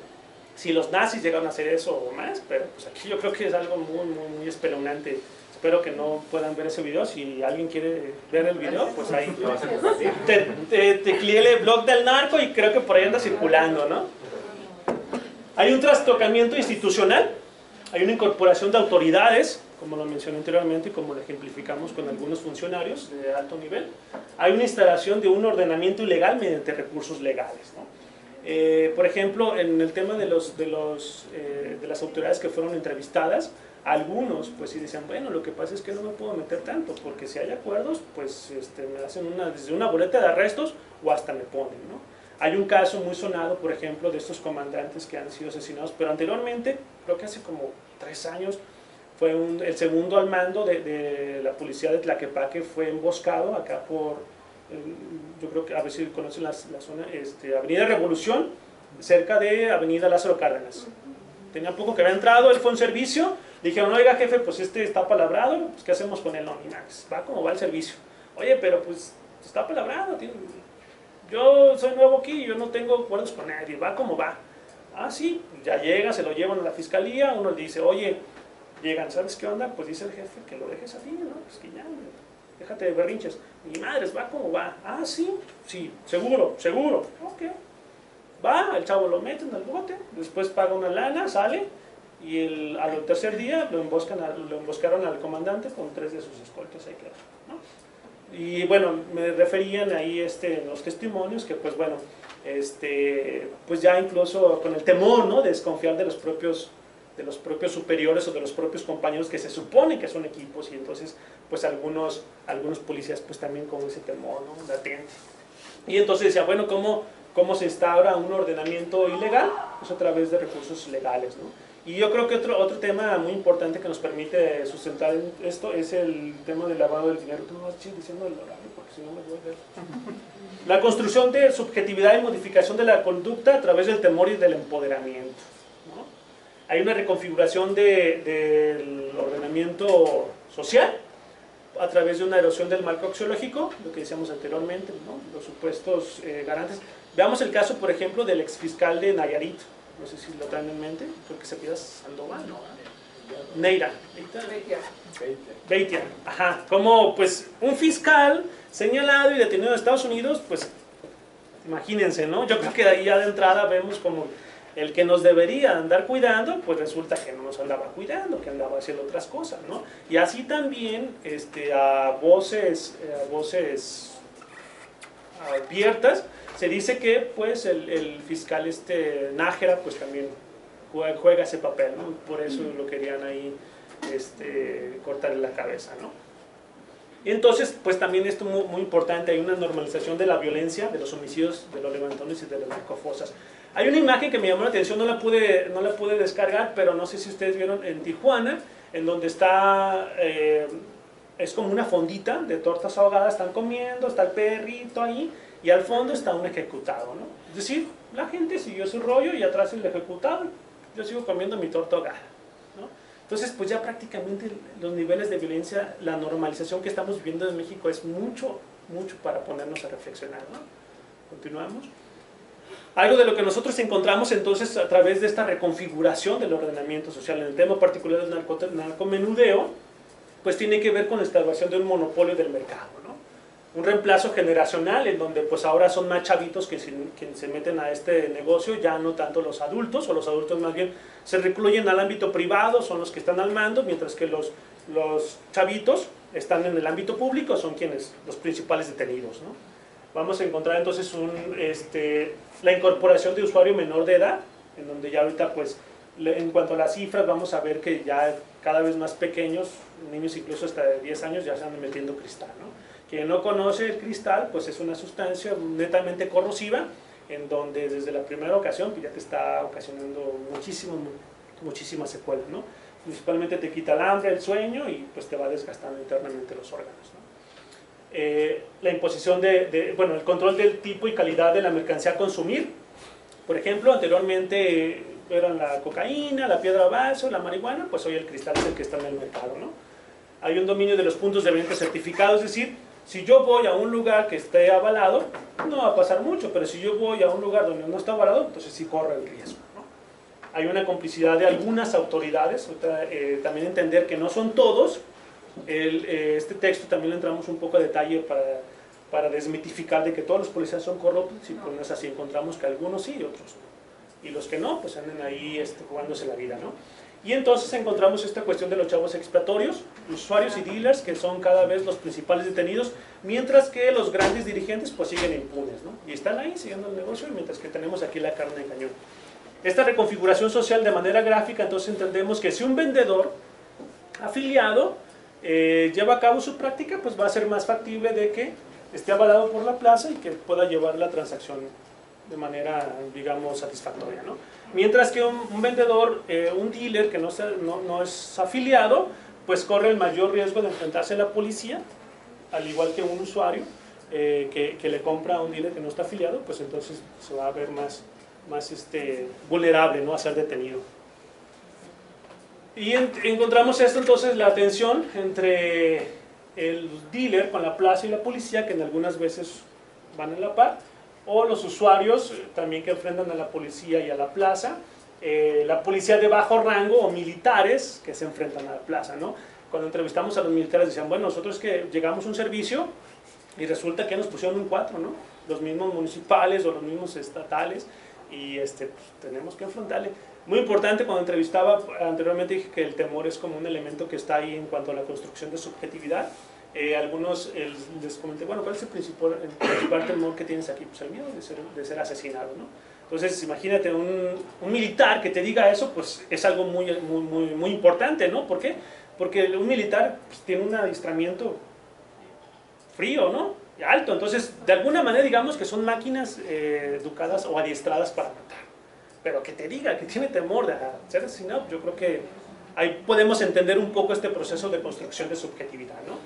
Speaker 1: si los nazis llegaron a hacer eso o más, pero pues aquí yo creo que es algo muy espeluznante. Espero que no puedan ver ese video. Si alguien quiere ver el video, pues ahí tecleé el blog del narco y creo que por ahí anda circulando, ¿no? Hay un trastocamiento institucional, hay una incorporación de autoridades, como lo mencioné anteriormente y como lo ejemplificamos con algunos funcionarios de alto nivel. Hay una instalación de un ordenamiento ilegal mediante recursos legales, ¿no? Por ejemplo, en el tema de las autoridades que fueron entrevistadas, algunos pues sí decían, bueno, lo que pasa es que no me puedo meter tanto, porque si hay acuerdos, pues me hacen desde una boleta de arrestos o hasta me ponen, ¿no? Hay un caso muy sonado, por ejemplo, de estos comandantes que han sido asesinados, pero anteriormente, creo que hace como 3 años, fue el segundo al mando de la policía de Tlaquepaque, fue emboscado acá por, yo creo que, a ver si conocen la zona, Avenida Revolución, cerca de Avenida Lázaro Cárdenas. Tenía poco que había entrado, él fue a un servicio, le dijeron, oiga jefe, pues está palabrado, pues ¿qué hacemos con él? No, ni nada, va como va el servicio. Oye, pero pues está palabrado, yo soy nuevo aquí, yo no tengo acuerdos con nadie, va como va. Sí, ya llega, se lo llevan a la fiscalía, uno le dice, oye, llegan, ¿sabes qué onda? Pues dice el jefe que lo dejes así, ¿no? Pues que ya, déjate de berrinches. Mi madre, va como va. Sí, seguro, ok. Va, el chavo lo meten al bote, después paga una lana, sale, y al tercer día lo emboscaron al comandante con 3 de sus escoltas, ahí quedó, ¿no? Y bueno, me referían ahí en los testimonios que pues bueno, pues ya incluso con el temor, ¿no?, de desconfiar de los propios superiores o de los propios compañeros que se supone que son equipos, y entonces pues algunos policías pues también con ese temor, ¿no?, latente. Y entonces decía, bueno, ¿cómo se instaura un ordenamiento ilegal? Pues a través de recursos legales, ¿no? Y yo creo que otro tema muy importante que nos permite sustentar esto es el tema del lavado del dinero. Tú no vas diciendo el horario porque si no me voy a ver. La construcción de subjetividad y modificación de la conducta a través del temor y del empoderamiento, ¿no? Hay una reconfiguración del ordenamiento social a través de una erosión del marco axiológico, lo que decíamos anteriormente, ¿no? Los supuestos garantes. Veamos el caso, por ejemplo, del exfiscal de Nayarit. No sé si lo traen en mente, creo que se pida Sandoval, ¿no? Neira. Beitia. Ajá. Como pues un fiscal señalado y detenido en Estados Unidos, pues imagínense, ¿no? Yo creo que ahí ya de entrada vemos como el que nos debería andar cuidando, pues resulta que no nos andaba cuidando, que andaba haciendo otras cosas, ¿no? Y así también a voces abiertas se dice que pues el fiscal Nájera pues también juega ese papel, ¿no? Por eso lo querían ahí cortarle la cabeza, ¿no? Y entonces pues también esto muy, muy importante, hay una normalización de la violencia, de los homicidios, de los levantones y de las narcofosas. Hay una imagen que me llamó la atención, no la pude descargar, pero no sé si ustedes vieron en Tijuana, en donde está, es como una fondita de tortas ahogadas, están comiendo, está el perrito ahí, y al fondo está un ejecutado, ¿no? Es decir, la gente siguió su rollo y atrás el ejecutado, yo sigo comiendo mi torta ahogada, ¿no? Entonces, pues ya prácticamente los niveles de violencia, la normalización que estamos viviendo en México es mucho, mucho para ponernos a reflexionar, ¿no? Continuamos. Algo de lo que nosotros encontramos entonces a través de esta reconfiguración del ordenamiento social, en el tema particular del narcomenudeo, pues tiene que ver con la instauración de un monopolio del mercado, ¿no? Un reemplazo generacional en donde pues ahora son más chavitos que se meten a este negocio, ya no tanto los adultos, o los adultos más bien se recluyen al ámbito privado, son los que están al mando, mientras que los chavitos están en el ámbito público, son quienes, los principales detenidos, ¿no? Vamos a encontrar entonces la incorporación de usuario menor de edad, en donde ya ahorita pues en cuanto a las cifras vamos a ver que ya cada vez más pequeños, niños incluso hasta de 10 años ya están metiendo cristal, ¿no? Quien no conoce el cristal pues es una sustancia netamente corrosiva, en donde desde la primera ocasión pues ya te está ocasionando muchísimas secuelas, ¿no? Principalmente te quita el hambre, el sueño y pues te va desgastando internamente los órganos, ¿no? La imposición el control del tipo y calidad de la mercancía a consumir. Por ejemplo, anteriormente eran la cocaína, la piedra base, la marihuana, pues hoy el cristal es el que está en el mercado, ¿no? Hay un dominio de los puntos de venta certificados, es decir, si yo voy a un lugar que esté avalado, no va a pasar mucho, pero si yo voy a un lugar donde no está avalado, entonces sí corre el riesgo, ¿no? Hay una complicidad de algunas autoridades, también entender que no son todos. Este texto también le entramos un poco a detalle para desmitificar de que todos los policías son corruptos, y pues no es así, encontramos que algunos sí y otros no. Y los que no, pues andan ahí jugándose la vida, ¿no? Y entonces encontramos esta cuestión de los chavos expiatorios, usuarios y dealers, que son cada vez los principales detenidos, mientras que los grandes dirigentes pues siguen impunes, ¿no? Y están ahí siguiendo el negocio, mientras que tenemos aquí la carne de cañón. Esta reconfiguración social de manera gráfica, entonces entendemos que si un vendedor afiliado lleva a cabo su práctica, pues va a ser más factible de que esté avalado por la plaza y que pueda llevar la transacción de manera, digamos, satisfactoria, ¿no? Mientras que un vendedor, un dealer que no es afiliado, pues corre el mayor riesgo de enfrentarse a la policía, al igual que un usuario que le compra a un dealer que no está afiliado, pues entonces se va a ver más vulnerable, ¿no?, a ser detenido. Y encontramos esto entonces, la tensión entre el dealer con la plaza y la policía, que en algunas veces van a la par, o los usuarios también que enfrentan a la policía y a la plaza, la policía de bajo rango o militares que se enfrentan a la plaza, ¿no? Cuando entrevistamos a los militares decían, bueno, nosotros que llegamos a un servicio y resulta que nos pusieron un 4, ¿no? Los mismos municipales o los mismos estatales, y pues, tenemos que enfrentarle. Muy importante, cuando entrevistaba anteriormente dije que el temor es como un elemento que está ahí en cuanto a la construcción de subjetividad. Algunos les comenté, bueno, ¿cuál es el principal temor que tienes aquí? Pues el miedo de ser asesinado, ¿no? Entonces, imagínate un militar que te diga eso, pues es algo muy importante, ¿no? ¿Por qué? Porque un militar pues, tiene un adiestramiento frío, ¿no? Y alto, entonces, de alguna manera digamos que son máquinas educadas o adiestradas para matar. pero que te diga que tiene temor de ser asesinado, yo creo que ahí podemos entender un poco este proceso de construcción de subjetividad, ¿no?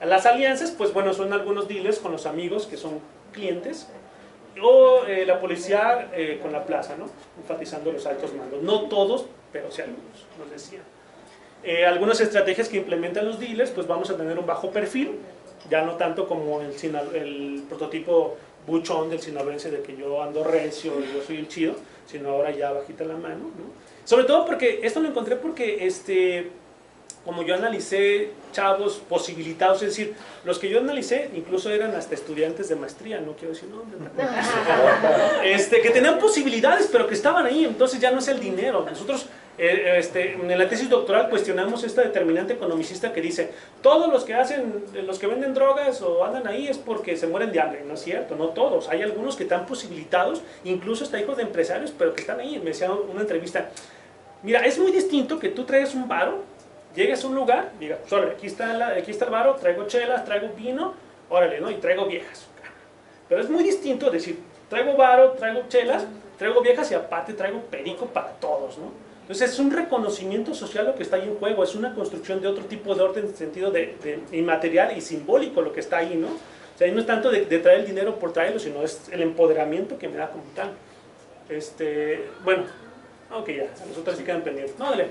Speaker 1: Las alianzas, pues bueno, son algunos dealers con los amigos que son clientes, o la policía con la plaza, ¿no? Enfatizando los altos mandos. No todos, pero sí algunos, nos decían. Algunas estrategias que implementan los dealers, pues vamos a tener un bajo perfil, ya no tanto como el prototipo buchón del sinaloense de que yo ando recio, yo soy el chido, sino ahora ya bajita la mano, ¿no? Sobre todo porque, esto lo encontré porque como yo analicé chavos posibilitados, es decir, los que yo analicé incluso eran hasta estudiantes de maestría, no quiero decir nombres, que tenían posibilidades, pero que estaban ahí, entonces ya no es el dinero. Nosotros en la tesis doctoral cuestionamos esta determinante economicista que dice, todos los que venden drogas o andan ahí es porque se mueren de hambre. No es cierto, no todos, hay algunos que están posibilitados, incluso hasta hijos de empresarios, pero que están ahí. Me decía una entrevista, mira, es muy distinto que tú traigas un varo, llegues a un lugar, diga, pues, aquí está el varo, traigo chelas, traigo vino, órale, ¿no? Y traigo viejas. Pero es muy distinto decir, traigo varo, traigo chelas, traigo viejas y aparte traigo perico para todos, ¿no? Entonces es un reconocimiento social lo que está ahí en juego, es una construcción de otro tipo de orden, en sentido de inmaterial y simbólico lo que está ahí, ¿no? O sea, ahí no es tanto de traer el dinero por traerlo, sino es el empoderamiento que me da como tal. Bueno, ok, ya, los otros sí quedan pendientes. No, dale.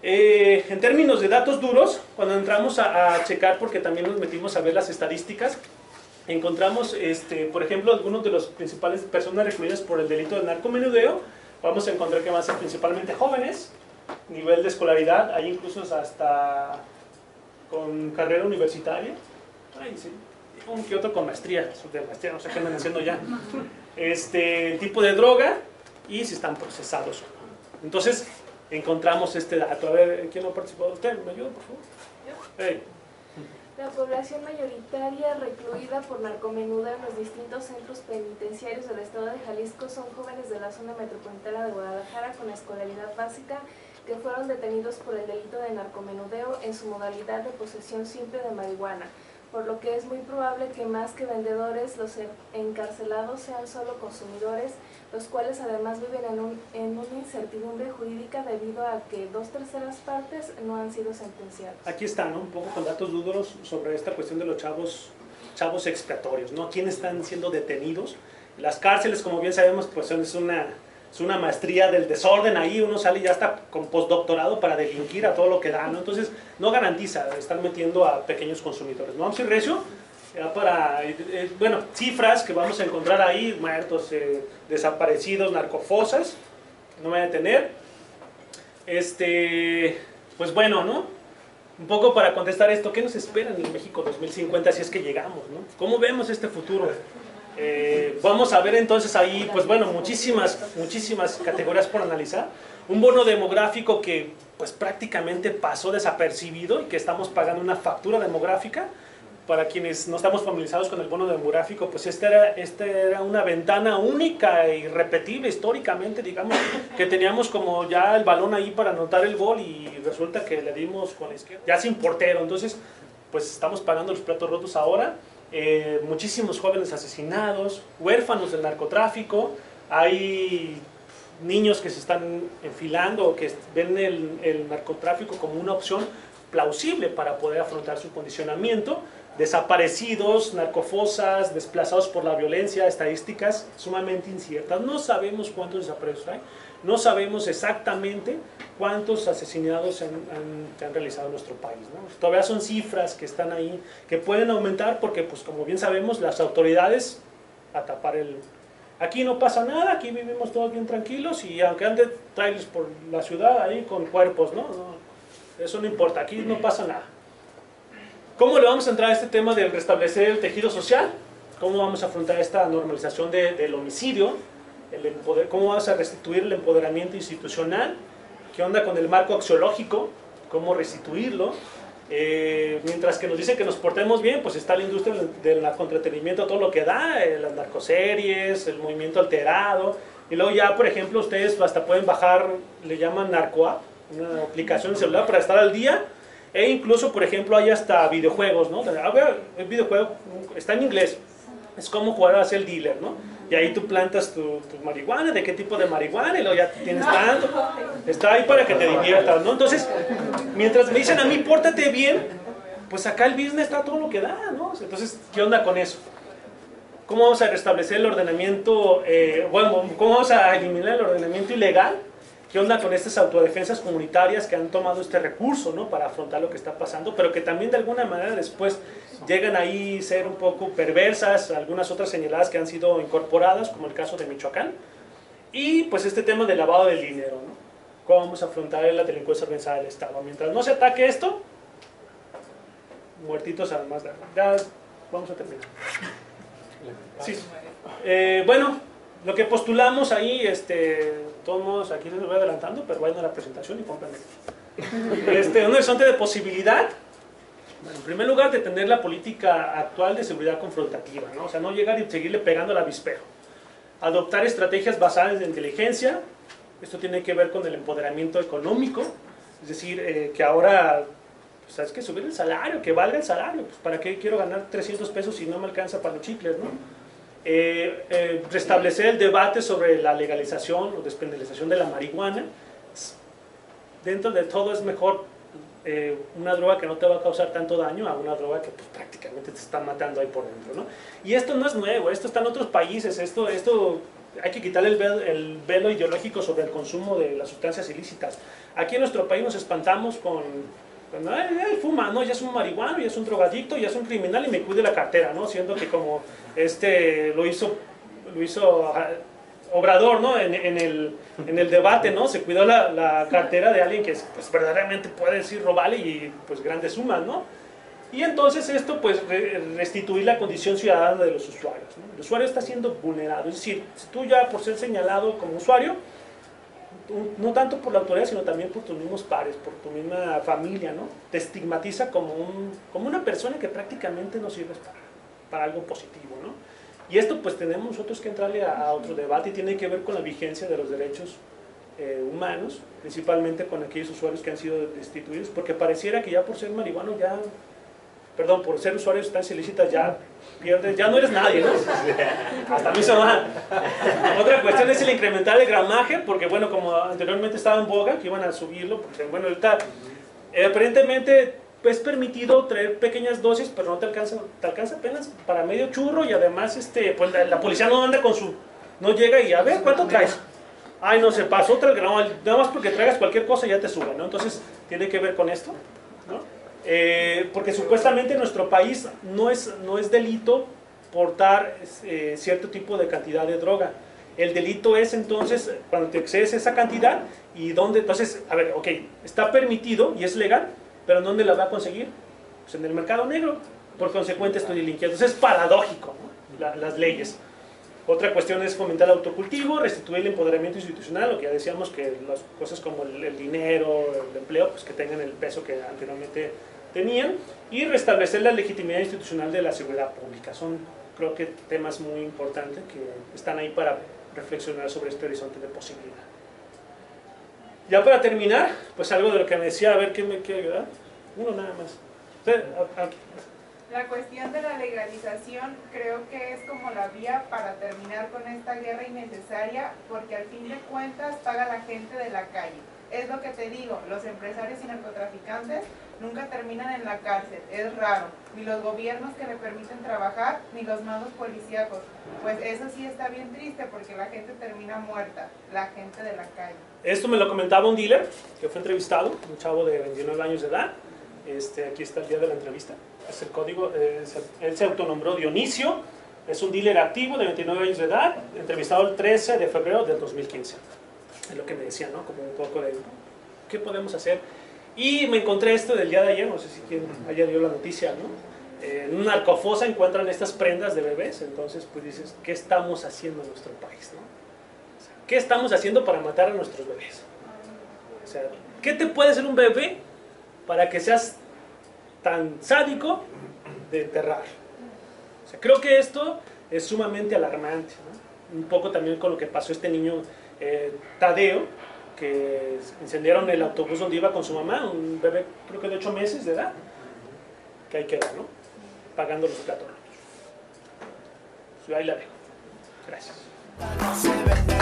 Speaker 1: En términos de datos duros, cuando entramos a checar, porque también nos metimos a ver las estadísticas, encontramos, por ejemplo, algunos de los principales personas recluidas por el delito de narcomenudeo. Vamos a encontrar que van a ser principalmente jóvenes, nivel de escolaridad, hay incluso hasta con carrera universitaria, ay, sí, un que otro con maestría, no sé qué andan haciendo ya, tipo de droga y si están procesados. Entonces, encontramos este dato. A ver, ¿quién no ha participado? ¿Usted me ayuda, por favor? Hey.
Speaker 5: La población mayoritaria recluida por narcomenudeo en los distintos centros penitenciarios del estado de Jalisco son jóvenes de la zona metropolitana de Guadalajara con escolaridad básica que fueron detenidos por el delito de narcomenudeo en su modalidad de posesión simple de marihuana, por lo que es muy probable que más que vendedores los encarcelados sean solo consumidores, los cuales además viven en una incertidumbre jurídica debido a que 2/3 partes no han sido sentenciados.
Speaker 1: Aquí está, ¿no? Un poco con datos duros sobre esta cuestión de los chavos expiatorios, ¿no? ¿Quiénes están siendo detenidos? Las cárceles, como bien sabemos, pues es una maestría del desorden ahí, uno sale y ya está con postdoctorado para delinquir a todo lo que da, ¿no? Entonces no garantiza estar metiendo a pequeños consumidores. ¿No? Vamos a ir recio, ya para, bueno, cifras que vamos a encontrar ahí, muertos, desaparecidos, narcofosas, no voy a tener. Pues bueno, ¿no? Un poco para contestar esto, ¿qué nos espera en el México 2050 si es que llegamos, ¿no? ¿Cómo vemos este futuro? Vamos a ver entonces ahí, pues bueno, muchísimas categorías por analizar. Un bono demográfico que pues prácticamente pasó desapercibido y que estamos pagando una factura demográfica. Para quienes no estamos familiarizados con el bono demográfico, pues esta era una ventana única e irrepetible históricamente, digamos, que teníamos como ya el balón ahí para anotar el gol y resulta que le dimos con la izquierda, ya sin portero. Entonces, pues estamos pagando los platos rotos ahora. Muchísimos jóvenes asesinados, huérfanos del narcotráfico, hay niños que se están enfilando o que ven el narcotráfico como una opción plausible para poder afrontar su condicionamiento, desaparecidos, narcofosas, desplazados por la violencia, estadísticas sumamente inciertas. No sabemos cuántos desaparecidos hay, no sabemos exactamente cuántos asesinados se han realizado en nuestro país, ¿no? Todavía son cifras que están ahí, que pueden aumentar porque, pues como bien sabemos, las autoridades a tapar aquí no pasa nada, aquí vivimos todos bien tranquilos y aunque anden trailers por la ciudad ahí con cuerpos, ¿no? Eso no importa, aquí no pasa nada. ¿Cómo le vamos a entrar a este tema de restablecer el tejido social? ¿Cómo vamos a afrontar esta normalización del homicidio? ¿Cómo vamos a restituir el empoderamiento institucional? ¿Qué onda con el marco axiológico? ¿Cómo restituirlo? Mientras que nos dicen que nos portemos bien, pues está la industria del narcoentretenimiento, todo lo que da, las narcoseries, el movimiento alterado. Y luego ya, por ejemplo, ustedes hasta pueden bajar, le llaman NarcoApp, una aplicación de celular para estar al día. E incluso, por ejemplo, hay hasta videojuegos, ¿no? El videojuego está en inglés. Es como jugar a ser el dealer, ¿no? Y ahí tú plantas tu marihuana, de qué tipo de marihuana, y luego ya tienes tanto. Está ahí para que te diviertas, ¿no? Entonces, mientras me dicen a mí, pórtate bien, pues acá el business está todo lo que da, ¿no? Entonces, ¿qué onda con eso? ¿Cómo vamos a restablecer el ordenamiento, cómo vamos a eliminar el ordenamiento ilegal? ¿Qué onda con estas autodefensas comunitarias que han tomado este recurso, ¿no? Para afrontar lo que está pasando, pero que también de alguna manera después llegan ahí a ser un poco perversas, algunas otras señaladas que han sido incorporadas, como el caso de Michoacán, y pues este tema del lavado del dinero, ¿no? ¿Cómo vamos a afrontar la delincuencia organizada del Estado? Mientras no se ataque esto, muertitos además, ya vamos a terminar. Sí. Bueno, lo que postulamos ahí, todos modos, aquí les voy adelantando, pero vayan a la presentación y compren. Un horizonte de posibilidad. Bueno, en primer lugar, detener la política actual de seguridad confrontativa, ¿no? O sea, no llegar y seguirle pegando al avispero. Adoptar estrategias basadas en inteligencia. Esto tiene que ver con el empoderamiento económico. Es decir, que ahora, pues, ¿sabes qué? Subir el salario, que valga el salario. Pues, ¿para qué quiero ganar 300 pesos si no me alcanza para los chicles, ¿no? Restablecer el debate sobre la legalización o despenalización de la marihuana. Dentro de todo es mejor una droga que no te va a causar tanto daño a una droga que pues, prácticamente te está matando ahí por dentro, ¿no? Y esto no es nuevo, esto está en otros países, esto hay que quitarle el velo ideológico sobre el consumo de las sustancias ilícitas. Aquí en nuestro país nos espantamos con él fuma, ¿no? Ya es un marihuano, ya es un drogadicto, ya es un criminal y me cuide la cartera, ¿no? Siendo que como lo hizo Obrador, ¿no? En el debate, ¿no? Se cuidó la cartera de alguien que pues, verdaderamente puede decir robarle y pues grandes sumas, ¿no? Y entonces esto pues restituir la condición ciudadana de los usuarios, ¿no? El usuario está siendo vulnerado, es decir, si tú ya por ser señalado como usuario, no tanto por la autoridad, sino también por tus mismos pares, por tu misma familia, ¿no? Te estigmatiza como una persona que prácticamente no sirves para algo positivo, ¿no? Y esto pues tenemos nosotros que entrarle a otro debate y tiene que ver con la vigencia de los derechos humanos, principalmente con aquellos usuarios que han sido destituidos, porque pareciera que ya por ser marihuano por ser usuarios de sustancias ilícitas ya pierdes, ya no eres nadie, ¿no? Hasta a mí se va. Otra cuestión es el incrementar el gramaje, porque bueno, como anteriormente estaba en boga, que iban a subirlo, porque bueno, ahorita aparentemente es permitido traer pequeñas dosis, pero no te alcanza apenas para medio churro y además pues la policía no anda no llega y a ver, ¿cuánto traes? Ay, no, se pasó otra gramo, nada más porque traigas cualquier cosa ya te sube, ¿no? Entonces, tiene que ver con esto, ¿no? Porque supuestamente en nuestro país no es delito portar cierto tipo de cantidad de droga. El delito es entonces cuando te excedes esa cantidad y dónde, entonces, a ver, ok, está permitido y es legal, pero ¿dónde la va a conseguir? Pues en el mercado negro, por consecuente estoy delinquiendo. Entonces es paradójico, ¿no? Las leyes. Otra cuestión es fomentar el autocultivo, restituir el empoderamiento institucional, lo que ya decíamos, que las cosas como el dinero, el empleo, pues que tengan el peso que anteriormente tenían, y restablecer la legitimidad institucional de la seguridad pública. Son, creo que, temas muy importantes que están ahí para reflexionar sobre este horizonte de posibilidad. Ya para terminar, pues algo de lo que me decía, a ver qué me quiere ayudar. Uno nada más.
Speaker 6: La cuestión de la legalización creo que es como la vía para terminar con esta guerra innecesaria, porque al fin de cuentas paga la gente de la calle. Es lo que te digo, los empresarios y narcotraficantes nunca terminan en la cárcel, es raro, ni los gobiernos que le permiten trabajar, ni los mandos policíacos. Pues eso sí está bien triste porque la gente termina muerta, la gente de la calle.
Speaker 1: Esto me lo comentaba un dealer que fue entrevistado, un chavo de 29 años de edad. Aquí está el día de la entrevista, es el código, él se autonombró Dionisio, es un dealer activo de 29 años de edad, entrevistado el 13 de febrero del 2015. Es lo que me decía, ¿no? Como un poco de, ¿qué podemos hacer? Y me encontré esto del día de ayer, no sé si quien ayer dio la noticia, ¿no? En una narcofosa encuentran estas prendas de bebés, entonces pues dices, ¿qué estamos haciendo en nuestro país, no? O sea, ¿qué estamos haciendo para matar a nuestros bebés? O sea, ¿qué te puede hacer un bebé para que seas tan sádico de enterrar? O sea, creo que esto es sumamente alarmante, ¿no? Un poco también con lo que pasó este niño Tadeo, que incendiaron el autobús donde iba con su mamá, un bebé creo que de 8 meses de edad, que ahí queda, ¿no? Pagando los platos. Yo ahí la dejo. Gracias.
Speaker 7: No se vende,